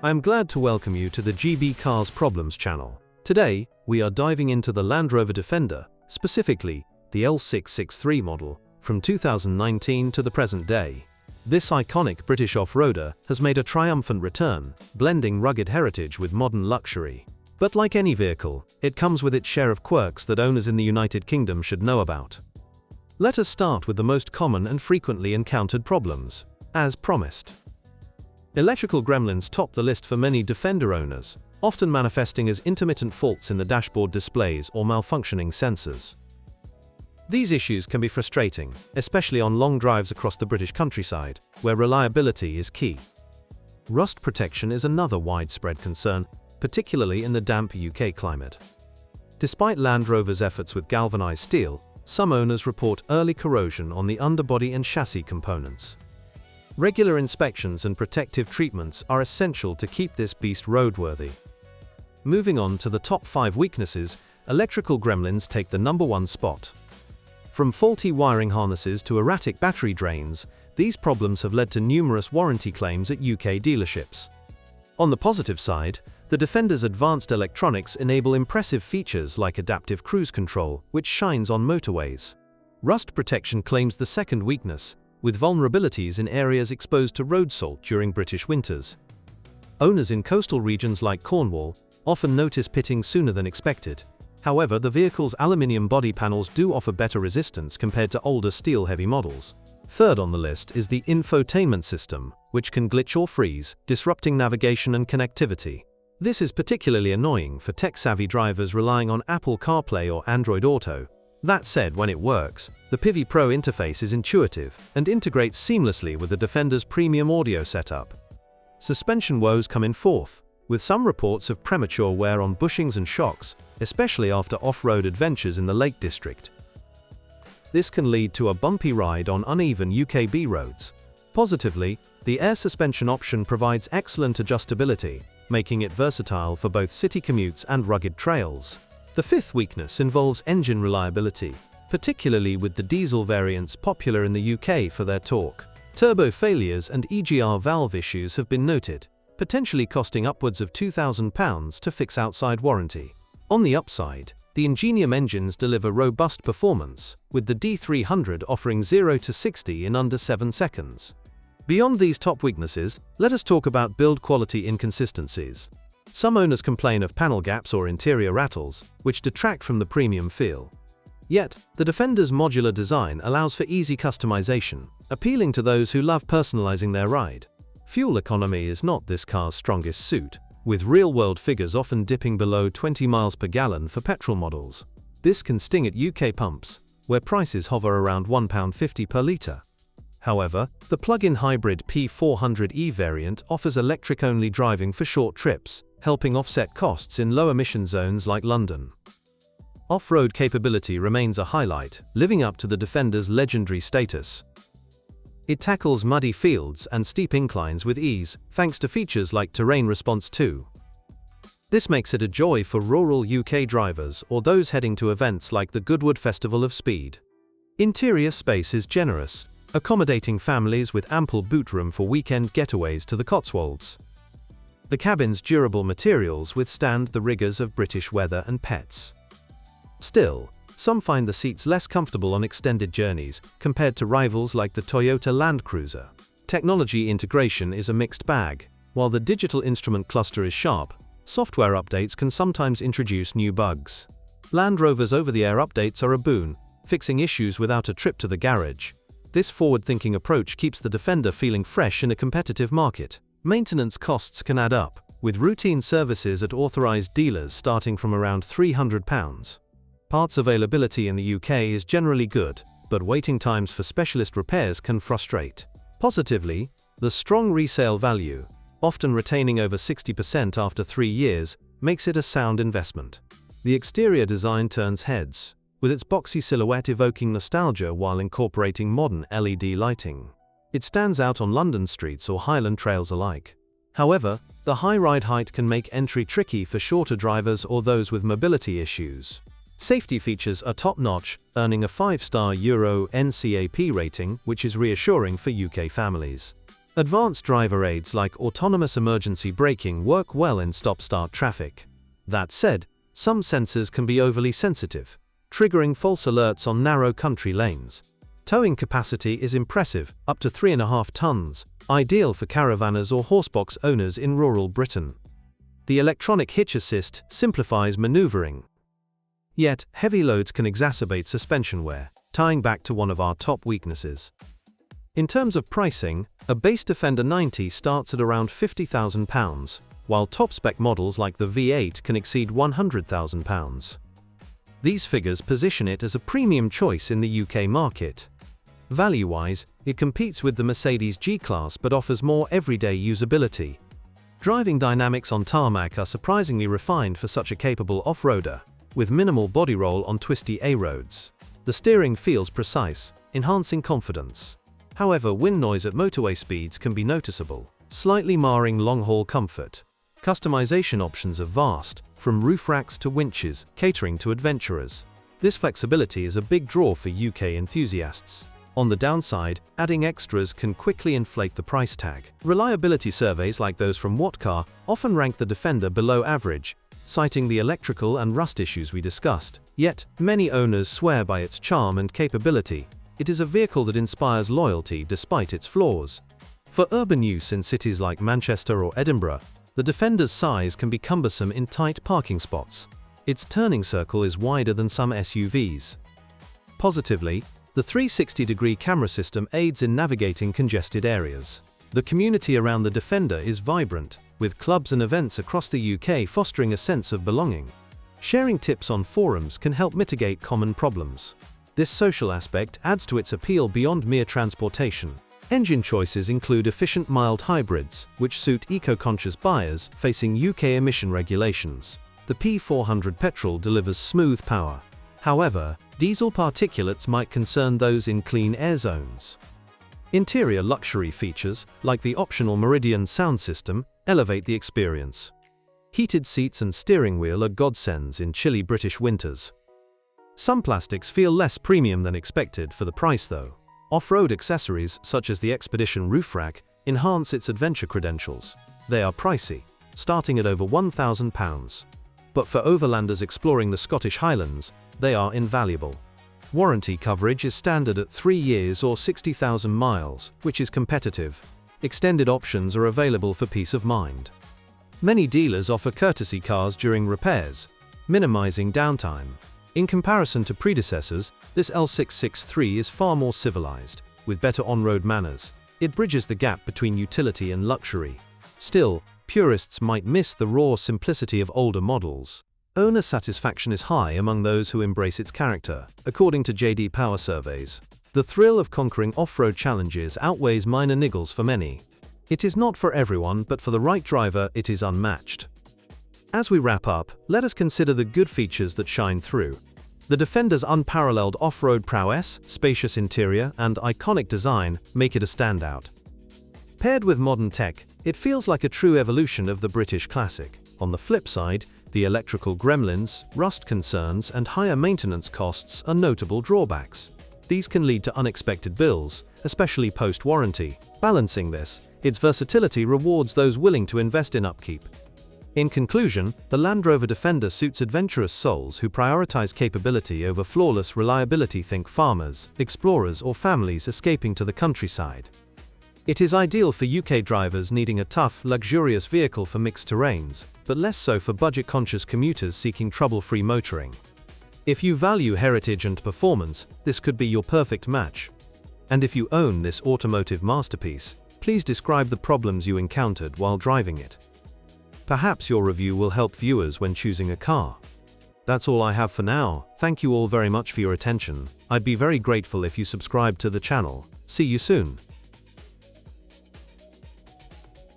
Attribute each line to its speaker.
Speaker 1: I am glad to welcome you to the GB Cars Problems channel. Today, we are diving into the Land Rover Defender, specifically the L663 model, from 2019 to the present day. This iconic British off-roader has made a triumphant return, blending rugged heritage with modern luxury. But like any vehicle, it comes with its share of quirks that owners in the United Kingdom should know about. Let us start with the most common and frequently encountered problems. As promised, electrical gremlins top the list for many Defender owners, often manifesting as intermittent faults in the dashboard displays or malfunctioning sensors. These issues can be frustrating, especially on long drives across the British countryside, where reliability is key. Rust protection is another widespread concern, particularly in the damp UK climate. Despite Land Rover's efforts with galvanized steel, some owners report early corrosion on the underbody and chassis components. Regular inspections and protective treatments are essential to keep this beast roadworthy. Moving on to the top 5 weaknesses, electrical gremlins take the #1 spot. From faulty wiring harnesses to erratic battery drains, these problems have led to numerous warranty claims at UK dealerships. On the positive side, the Defender's advanced electronics enable impressive features like adaptive cruise control, which shines on motorways. Rust protection claims the second weakness, with vulnerabilities in areas exposed to road salt during British winters. Owners in coastal regions like Cornwall often notice pitting sooner than expected. However, the vehicle's aluminium body panels do offer better resistance compared to older steel-heavy models. Third on the list is the infotainment system, which can glitch or freeze, disrupting navigation and connectivity. This is particularly annoying for tech-savvy drivers relying on Apple CarPlay or Android Auto. That said, when it works, the Pivi Pro interface is intuitive and integrates seamlessly with the Defender's premium audio setup. Suspension woes come in fourth, with some reports of premature wear on bushings and shocks, especially after off-road adventures in the Lake District. This can lead to a bumpy ride on uneven UKB roads. Positively, the air suspension option provides excellent adjustability, making it versatile for both city commutes and rugged trails. The fifth weakness involves engine reliability, particularly with the diesel variants popular in the UK for their torque. Turbo failures and EGR valve issues have been noted, potentially costing upwards of £2,000 to fix outside warranty. On the upside, the Ingenium engines deliver robust performance, with the D300 offering 0 to 60 in under 7 seconds. Beyond these top weaknesses, let us talk about build quality inconsistencies. Some owners complain of panel gaps or interior rattles, which detract from the premium feel. Yet, the Defender's modular design allows for easy customization, appealing to those who love personalizing their ride. Fuel economy is not this car's strongest suit, with real-world figures often dipping below 20 miles per gallon for petrol models. This can sting at UK pumps, where prices hover around £1.50 per litre. However, the plug-in hybrid P400e variant offers electric-only driving for short trips, helping offset costs in low-emission zones like London. Off-road capability remains a highlight, living up to the Defender's legendary status. It tackles muddy fields and steep inclines with ease, thanks to features like Terrain Response 2. This makes it a joy for rural UK drivers or those heading to events like the Goodwood Festival of Speed. Interior space is generous, accommodating families with ample boot room for weekend getaways to the Cotswolds. The cabin's durable materials withstand the rigors of British weather and pets. Still, some find the seats less comfortable on extended journeys compared to rivals like the Toyota Land Cruiser. Technology integration is a mixed bag. While the digital instrument cluster is sharp, software updates can sometimes introduce new bugs. Land Rover's over-the-air updates are a boon, fixing issues without a trip to the garage. This forward-thinking approach keeps the Defender feeling fresh in a competitive market. Maintenance costs can add up, with routine services at authorized dealers starting from around £300. Parts availability in the UK is generally good, but waiting times for specialist repairs can frustrate. Positively, the strong resale value, often retaining over 60% after 3 years, makes it a sound investment. The exterior design turns heads, with its boxy silhouette evoking nostalgia while incorporating modern LED lighting. It stands out on London streets or Highland trails alike. However, the high ride height can make entry tricky for shorter drivers or those with mobility issues. Safety features are top-notch, earning a 5-star Euro NCAP rating, which is reassuring for UK families. Advanced driver aids like autonomous emergency braking work well in stop-start traffic. That said, some sensors can be overly sensitive, triggering false alerts on narrow country lanes. Towing capacity is impressive, up to 3.5 tons, ideal for caravanners or horsebox owners in rural Britain. The electronic hitch assist simplifies maneuvering. Yet, heavy loads can exacerbate suspension wear, tying back to one of our top weaknesses. In terms of pricing, a base Defender 90 starts at around £50,000, while top-spec models like the V8 can exceed £100,000. These figures position it as a premium choice in the UK market. Value-wise, it competes with the Mercedes G-Class but offers more everyday usability. Driving dynamics on tarmac are surprisingly refined for such a capable off-roader, with minimal body roll on twisty A-roads. The steering feels precise, enhancing confidence. However, wind noise at motorway speeds can be noticeable, slightly marring long-haul comfort. Customization options are vast, from roof racks to winches, catering to adventurers. This flexibility is a big draw for UK enthusiasts. On the downside, adding extras can quickly inflate the price tag. Reliability surveys like those from Whatcar often rank the Defender below average, citing the electrical and rust issues we discussed. Yet, many owners swear by its charm and capability. It is a vehicle that inspires loyalty despite its flaws. For urban use in cities like Manchester or Edinburgh, the Defender's size can be cumbersome in tight parking spots. Its turning circle is wider than some SUVs. Positively, the 360-degree camera system aids in navigating congested areas. The community around the Defender is vibrant, with clubs and events across the UK fostering a sense of belonging. Sharing tips on forums can help mitigate common problems. This social aspect adds to its appeal beyond mere transportation. Engine choices include efficient mild hybrids, which suit eco-conscious buyers facing UK emission regulations. The P400 petrol delivers smooth power. However, diesel particulates might concern those in clean air zones. Interior luxury features, like the optional Meridian sound system, elevate the experience. Heated seats and steering wheel are godsends in chilly British winters. Some plastics feel less premium than expected for the price though. Off-road accessories, such as the Expedition roof rack, enhance its adventure credentials. They are pricey, starting at over £1,000. But for overlanders exploring the Scottish Highlands, they are invaluable. Warranty coverage is standard at 3 years or 60,000 miles, which is competitive. Extended options are available for peace of mind. Many dealers offer courtesy cars during repairs, minimizing downtime. In comparison to predecessors, this L663 is far more civilized, with better on-road manners. It bridges the gap between utility and luxury. Still, purists might miss the raw simplicity of older models. Owner satisfaction is high among those who embrace its character, according to JD Power surveys. The thrill of conquering off-road challenges outweighs minor niggles for many. It is not for everyone, but for the right driver, it is unmatched. As we wrap up, let us consider the good features that shine through. The Defender's unparalleled off-road prowess, spacious interior, and iconic design make it a standout. Paired with modern tech, it feels like a true evolution of the British classic. On the flip side, the electrical gremlins, rust concerns, and higher maintenance costs are notable drawbacks. These can lead to unexpected bills, especially post-warranty. Balancing this, its versatility rewards those willing to invest in upkeep. In conclusion, the Land Rover Defender suits adventurous souls who prioritize capability over flawless reliability. Think farmers, explorers, or families escaping to the countryside. It is ideal for UK drivers needing a tough, luxurious vehicle for mixed terrains, but less so for budget-conscious commuters seeking trouble-free motoring. If you value heritage and performance, this could be your perfect match. And if you own this automotive masterpiece, please describe the problems you encountered while driving it. Perhaps your review will help viewers when choosing a car. That's all I have for now. Thank you all very much for your attention. I'd be very grateful if you subscribe to the channel. See you soon.